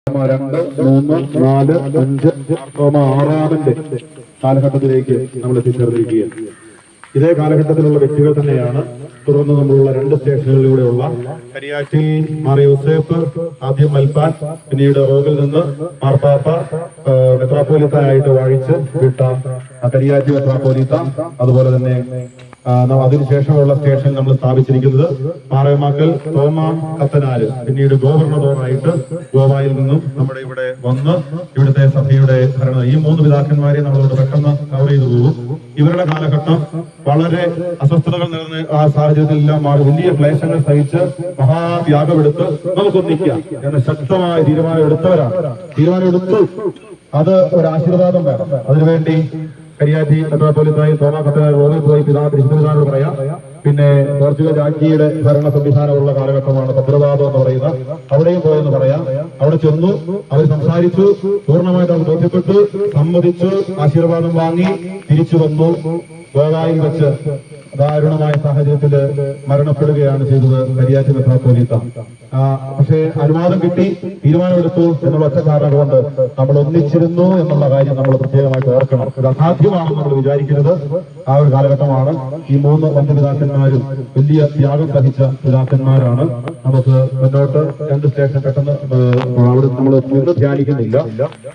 2, 3, 4, 5, ആറാമന്റെ കാലഘട്ടത്തിലേക്ക് നമ്മൾ എത്തിച്ചേർന്നിരിക്കുകയാണ്. ഇതേ കാലഘട്ടത്തിലുള്ള വ്യക്തികൾ തന്നെയാണ് തുടർന്ന് നമ്മളുള്ള 2 സ്റ്റേഷനുകളിലൂടെയുള്ള കരിയാറ്റിൽ മാർ യൂസേഫ്, ആദ്യം മൽപ്പാൻ, പിന്നീട് റോഗിൽ നിന്ന് മാർപ്പാപ്പ മെത്രാപ്പോലിത്താനായിട്ട് വാഴിച്ച് വിട്ട കരിയാറ്റി മെത്രാപ്പോലിത്ത, അതുപോലെ തന്നെ അതിനുശേഷമുള്ള സ്റ്റേഷൻ നമ്മൾ സ്ഥാപിച്ചിരിക്കുന്നത് പാറയമാക്കൽ തോമ കത്തനാല്, പിന്നീട് ഗവർണറായിട്ട് ഗോവയിൽ നിന്നും നമ്മുടെ ഇവിടെ വന്ന് ഇവിടുത്തെ സഭയുടെ ഭരണം. ഈ 3 പിതാക്കന്മാരെ നമ്മളോട് പെട്ടെന്ന് കവർ ചെയ്തു പോകും. ഇവരുടെ കാലഘട്ടം വളരെ അസ്വസ്ഥതകൾ നിറഞ്ഞ ആ സാഹചര്യത്തിലെല്ലാം വലിയ ക്ലേശങ്ങൾ സഹിച്ച് മഹാത്യാഗമെടുത്ത് നമുക്കൊന്നിക്കാം എന്ന ശക്തമായ തീരുമാനമെടുത്തു. അത് ഒരു ആശീർവാദം വേണം. അതിനുവേണ്ടി കരിയാറ്റി മെത്രാപ്പോലിത്തായി തോമ കത്തനാൽ റോമിൽ പോയി പിതാവിനോട് പറയാം. പിന്നെ പോർച്ചുഗൽ രാജ്ഞിയുടെ ഭരണ സംവിധാനമുള്ള കാലഘട്ടമാണ് ഭദ്രവാദം എന്ന് പറയുന്നത്. അവിടെയും പോയെന്ന് പറയാം. അവിടെ ചെന്നു, അവർ സംസാരിച്ചു, പൂർണ്ണമായിട്ട് അവർ ബോധ്യപ്പെട്ടു, സമ്മതിച്ചു, ആശീർവാദം വാങ്ങി തിരിച്ചു വന്നു. ഗോവായിൽ വെച്ച് ദാരുണമായ സാഹചര്യത്തിൽ മരണപ്പെടുകയാണ് ചെയ്തത് കരിയാറ്റി മെത്രാപ്പോലിത്ത. പക്ഷേ അനുവാദം കിട്ടി, തീരുമാനമെടുത്തു എന്നുള്ള ഒറ്റ കാരണം കൊണ്ട് നമ്മൾ ഒന്നിച്ചിരുന്നു എന്നുള്ള കാര്യം നമ്മൾ പ്രത്യേകമായിട്ട് ഓർക്കണം. ഇത് അസാധ്യമാണെന്ന് നമ്മൾ വിചാരിക്കരുത്. ആ ഒരു കാലഘട്ടമാണ്. ഈ 3 വന്ധ്യപിതാക്കന്മാരും വലിയ ത്യാഗം സഹിച്ച പിതാക്കന്മാരാണ്. നമുക്ക് മുന്നോട്ട് 2 സ്റ്റേഷൻ പെട്ടെന്ന് അവിടെ നമ്മൾ ധ്യാനിക്കുന്നില്ല.